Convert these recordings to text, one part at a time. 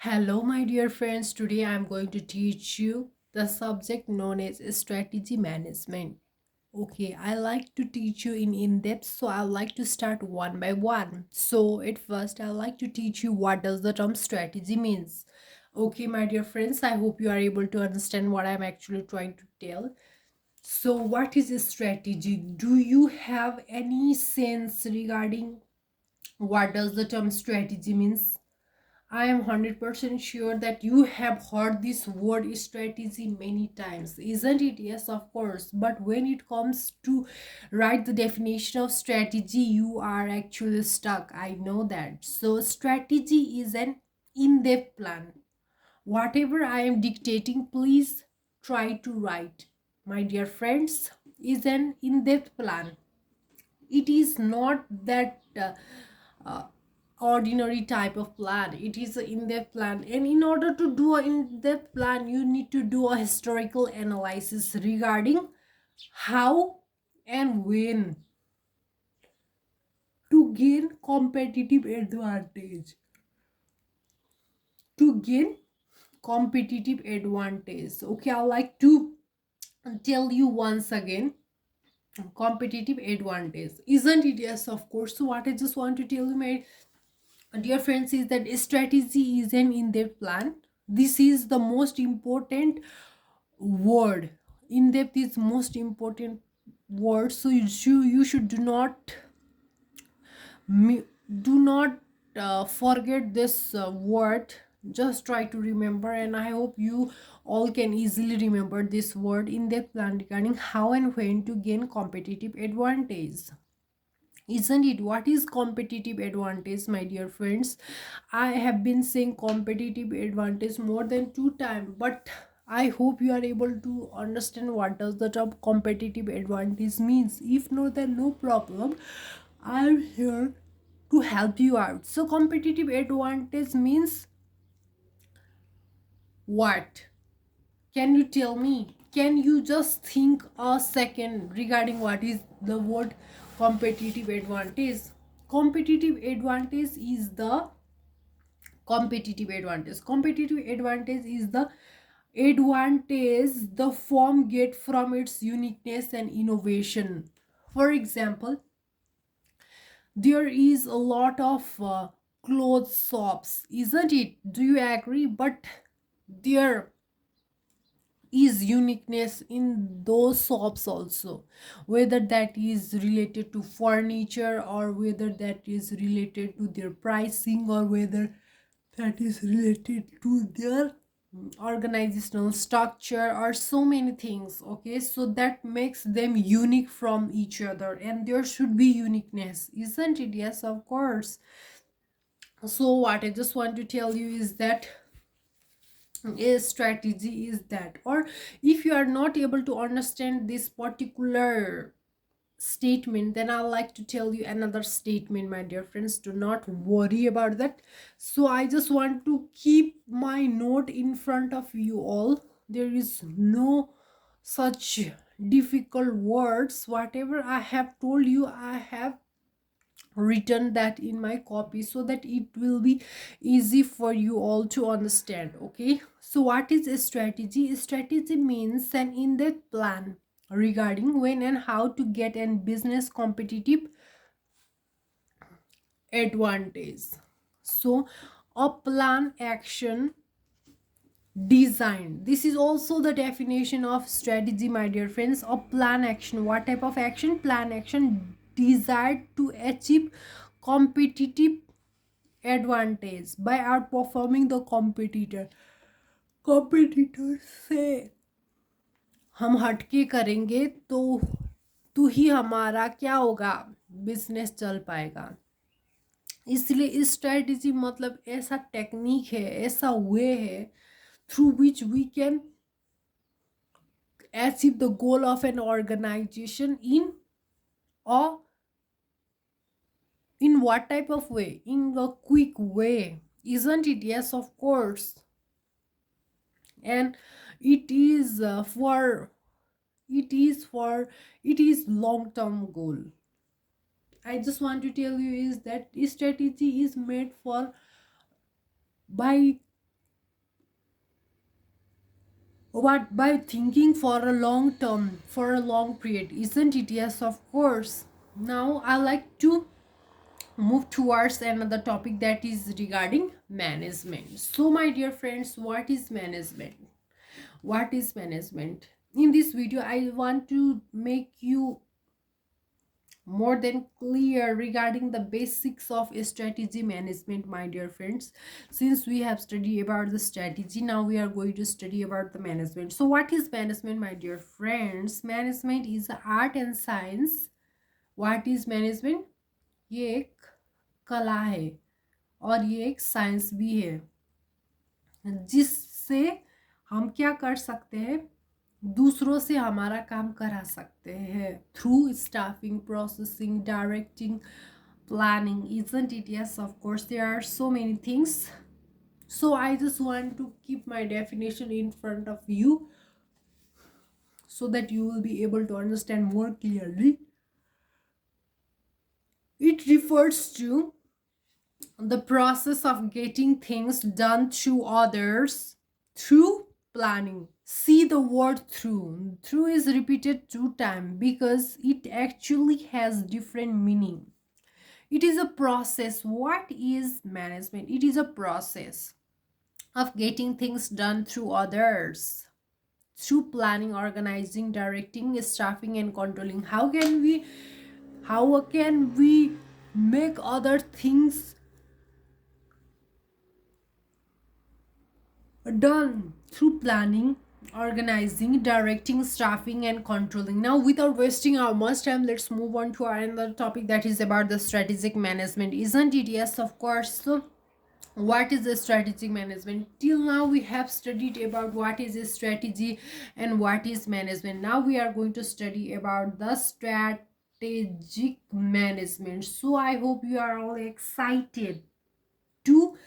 Hello, my dear friends. Today I'm going to teach you the subject known as strategy management. Okay, I like to teach you in depth, so I like to start one by one. So, at first, I like to teach you what does the term strategy means. Okay, my dear friends, I hope you are able to understand what I'm actually trying to tell. So, what is a strategy? Do you have any sense regarding what does the term strategy means? I am 100% sure that you have heard this word strategy many times, isn't it? Yes, of course. But when it comes to write the definition of strategy, you are actually stuck. I know that. So, strategy is an in depth plan. Whatever I am dictating, please try to write. My dear friends, is an in depth plan. It is not that uh, ordinary type of plan. It is an in-depth plan, and in order to do an in-depth plan you need to do a historical analysis regarding how and when to gain competitive advantage. Okay, I like to tell you once again, competitive advantage, isn't it? Yes, of course. So what I just want to tell you, my dear friends, is that strategy is an in-depth plan. This is the most important word. In-depth is most important word, so you should do not forget this word. Just try to remember, and I hope you all can easily remember this word. In-depth plan regarding how and when to gain competitive advantage, isn't it? What is competitive advantage, my dear friends? I have been saying competitive advantage more than 2 times, but I hope you are able to understand what does the term competitive advantage means. If not, then no problem, I'm here to help you out. So competitive advantage means what? Can you tell me? Can you just think a second regarding what is the word competitive advantage? Competitive advantage is the competitive advantage is the advantage the firm get from its uniqueness and innovation. For example, there is a lot of clothes shops, isn't it? Do you agree? But there is uniqueness in those shops also, whether that is related to furniture, or whether that is related to their pricing, or whether that is related to their organizational structure, or so many things. Okay, so that makes them unique from each other, and there should be uniqueness, isn't it? Yes, of course. So what I just want to tell you is that a strategy is that, or if you are not able to understand this particular statement, then I like to tell you another statement, my dear friends. Do not worry about that. So I just want to keep my note in front of you all. There is no such difficult words. Whatever I have told you, I have written that in my copy, so that it will be easy for you all to understand. Okay, so what is a strategy? A strategy means an in-depth plan regarding when and how to get a business competitive advantage. So a plan, action, design. This is also the definition of strategy, my dear friends. A plan, action. What type of action? Plan, action desired to achieve competitive advantage by outperforming the competitor. Competitors से हम हटके करेंगे तो ही हमारा क्या होगा, business चल पाएगा. इसलिए इस स्ट्रेटजी मतलब ऐसा टेक्निक है, ऐसा वे है through which we can achieve the goal of an organization a in what type of way? In a quick way, isn't it? Yes, of course. And it is for it is for it is long term goal. I just want to tell you is that strategy is made for by What? By thinking for a long term, for a long period, isn't it? Yes, of course. Now I like to move towards another topic, that is regarding management. So my dear friends, what is management? What is management? In this video I want to make you more than clear regarding the basics of strategy management, my dear friends. Since we have studied about the strategy, now we are going to study about the management. So what is management, my dear friends? Management is art and science. What is management? ये एक कला है और ये एक science भी है, जिससे हम क्या कर सकते हैं, दूसरों से हमारा काम करा सकते हैं through staffing, processing, directing, planning, isn't it? Yes, of course, there are so many things. So I just want to keep my definition in front of you so that you will be able to understand more clearly. It refers to the process of getting things done through others through planning. See the word through. Through is repeated 2 times because it actually has different meaning. It is a process. What is management? It is a process of getting things done through others through planning, organizing, directing, staffing, and controlling. How can we make other things done? Through planning, organizing, directing, staffing, and controlling. Now without wasting our much time, let's move on to our another topic, that is about the strategic management, isn't it? Yes, of course. So what is the strategic management? Till now we have studied about what is a strategy and what is management. Now we are going to study about the strategic management. So I hope you are all excited to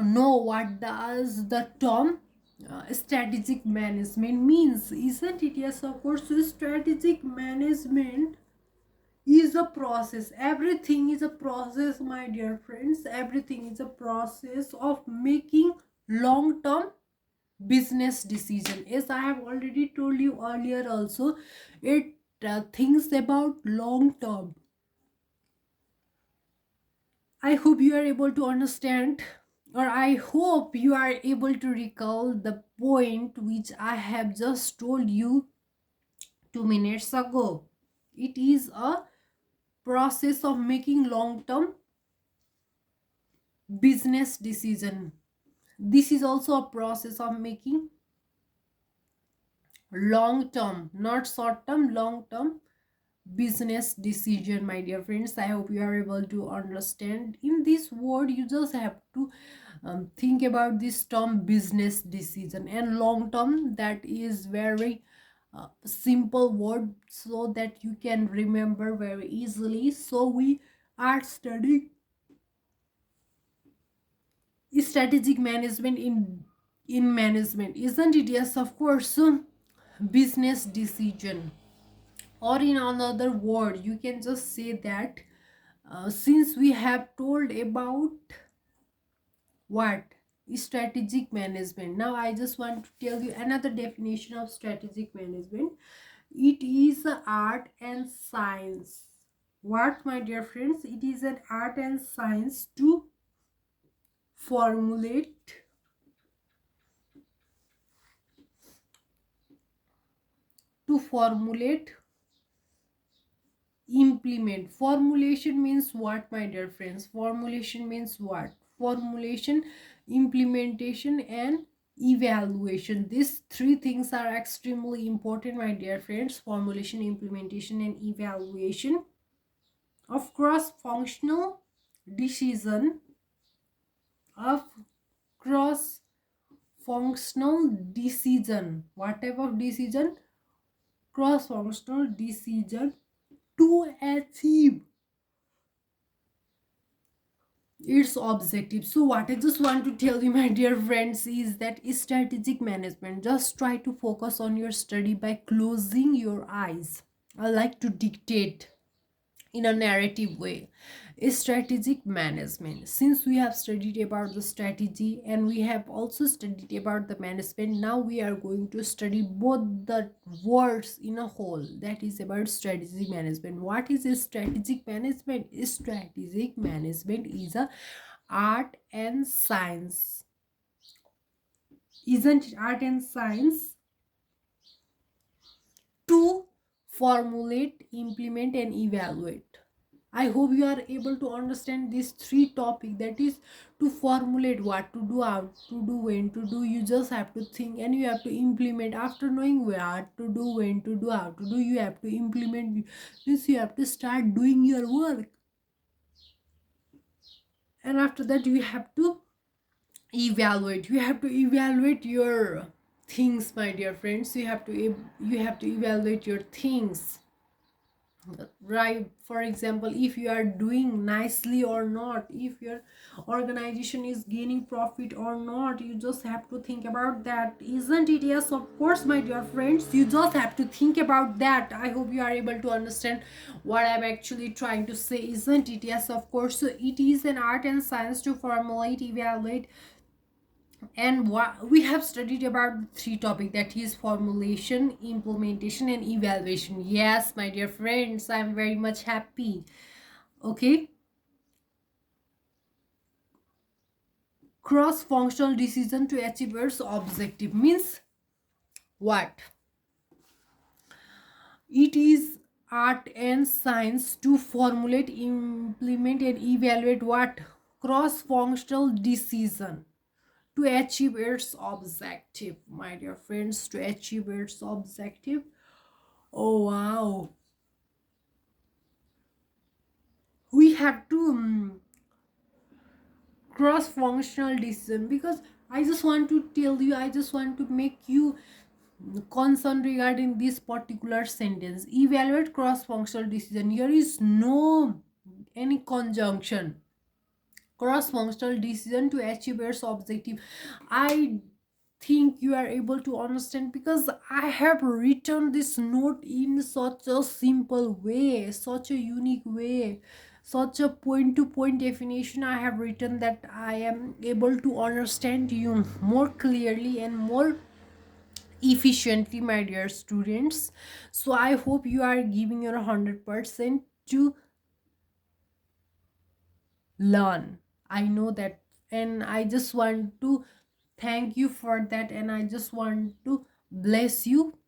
know what does the term strategic management means, isn't it? Yes, of course. So strategic management is a process. Everything is a process, my dear friends. Everything is a process of making long term business decision. As I have already told you earlier also, it thinks about long term. I hope you are able to understand, or I hope you are able to recall the point which I have just told you 2 minutes ago. It is a process of making long term business decision. This is also a process of making long term, not short term, long term business decision, my dear friends. I hope you are able to understand. In this word you just have to think about this term business decision, and long term, that is very simple word so that you can remember very easily. So we are studying strategic management in management, isn't it? Yes, of course. So business decision, or in another word you can just say that since we have told about what strategic management, now I just want to tell you another definition of strategic management. It is an art and science. What, my dear friends? It is an art and science formulate to formulate implement. Formulation means what, my dear friends? Formulation means what? Formulation, implementation, and evaluation. These three things are extremely important, my dear friends. Formulation, implementation, and evaluation of cross functional decision, of cross functional decision, whatever decision, cross functional decision to achieve its objective. So what I just want to tell you, my dear friends, is that strategic management, just try to focus on your study by closing your eyes. I like to dictate in a narrative way. Strategic management. Since we have studied about the strategy and we have also studied about the management, now we are going to study both the words in a whole, that is about strategic management. What is a strategic management? Strategic management is a art and science. Isn't art and science to formulate, implement and evaluate. I hope you are able to understand these three topics, that is to formulate what to do, how to do, when to do. You just have to think and you have to implement. After knowing what to do, when to do, how to do, you have to implement this. You have to start doing your work, and after that you have to evaluate. You have to evaluate your things, my dear friends. You have to evaluate your things, right? For example, if you are doing nicely or not, if your organization is gaining profit or not, you just have to think about that, isn't it? Yes, of course, my dear friends, you just have to think about that. I hope you are able to understand what I'm actually trying to say, isn't it? Yes, of course. So it is an art and science to formulate, evaluate, and what we have studied about three topics, that is formulation, implementation and evaluation. Yes, my dear friends, I'm very much happy. Okay. Cross functional decision to achieve your objective means what? It is art and science to formulate, implement and evaluate what? Cross functional decision to achieve its objective, my dear friends, to achieve its objective. Oh wow, we have to cross functional decision, because I just want to tell you, I just want to make you concerned regarding this particular sentence. Evaluate cross functional decision, here is no any conjunction. Cross functional decision to achieve its objective. I think you are able to understand, because I have written this note in such a simple way, such a unique way, such a point to point definition I have written, that I am able to understand you more clearly and more efficiently, my dear students. So I hope you are giving your 100% to learn. I know that, and I just want to thank you for that, and I just want to bless you.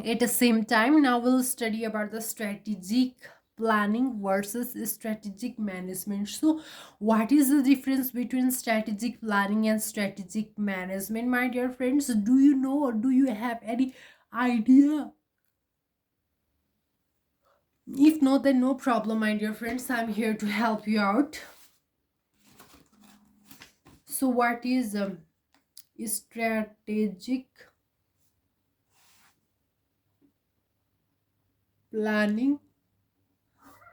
At the same time, now we'll study about the strategic planning versus strategic management. So what is the difference between strategic planning and strategic management, my dear friends? Do you know, or do you have any idea? If not, then no problem, my dear friends, I'm here to help you out. So what is strategic planning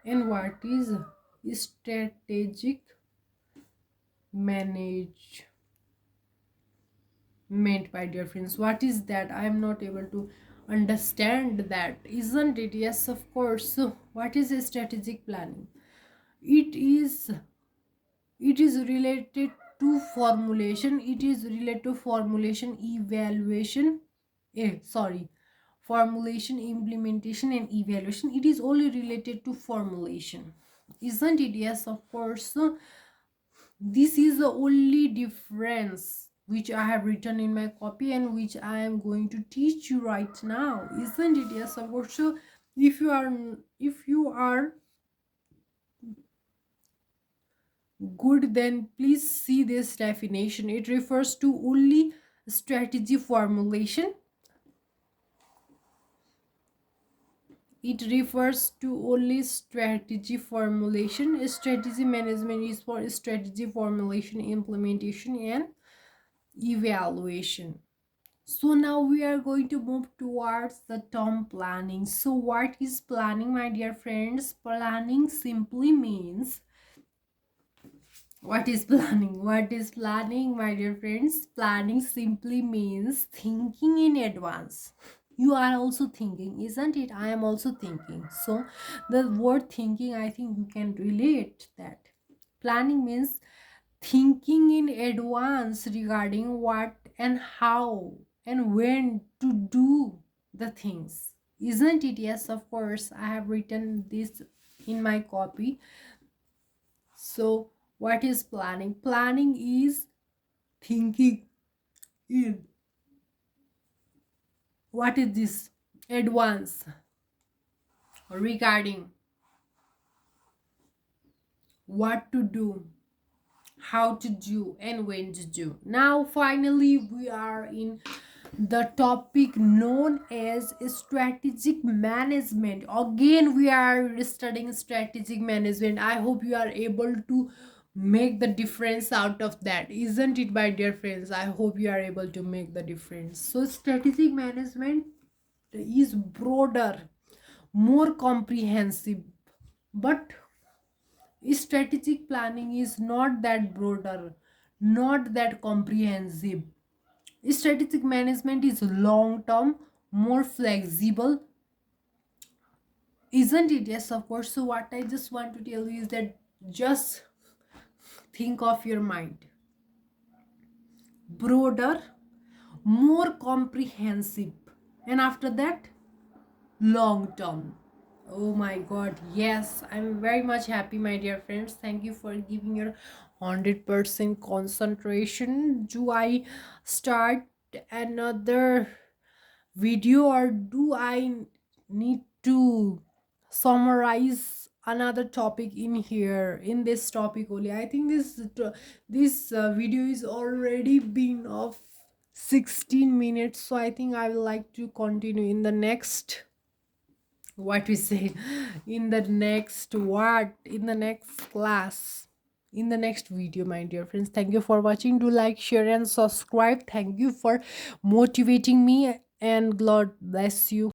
and what is strategic management, my dear friends? What is that? I am not able to understand that, isn't it? Yes, of course. So what is strategic planning? It is it is related to formulation. It is related to formulation, evaluation, sorry, formulation, implementation and evaluation. It is only related to formulation, isn't it? Yes, of course. So this is the only difference which I have written in my copy and which I am going to teach you right now, isn't it? Yes, of course. So if you are good, then please see this definition. It refers to only strategy formulation. It refers to only strategy formulation. Strategy management is for strategy formulation, implementation and evaluation. So now we are going to move towards the term planning. So what is planning, my dear friends? Planning simply means, what is planning? What is planning, my dear friends? Planning simply means thinking in advance. You are also thinking, isn't it? I am also thinking. So the word thinking, I think you can relate that. Planning means thinking in advance regarding what and how and when to do the things, isn't it? Yes, of course, I have written this in my copy. So what is planning? Planning is thinking in, what is this, advance regarding what to do, how to do, and when to do. Now finally we are in the topic known as strategic management. Again we are studying strategic management. I hope you are able to make the difference out of that, isn't it, my dear friends? I hope you are able to make the difference. So strategic management is broader, more comprehensive, but strategic planning is not that broader, not that comprehensive. Strategic management is long term, more flexible, isn't it? Yes, of course. So what I just want to tell you is that just think of your mind, broader, more comprehensive, and after that, long term. Oh my god, yes, I'm very much happy, my dear friends. Thank you for giving your 100% concentration. Do I start another video, or do I need to summarize another topic in here, in this topic only? I think this video is already been of 16 minutes, so I think I would like to continue in the next, what we say, in the next, what, in the next class, in the next video, my dear friends. Thank you for watching. Do like, share, and subscribe. Thank you for motivating me, and God bless you.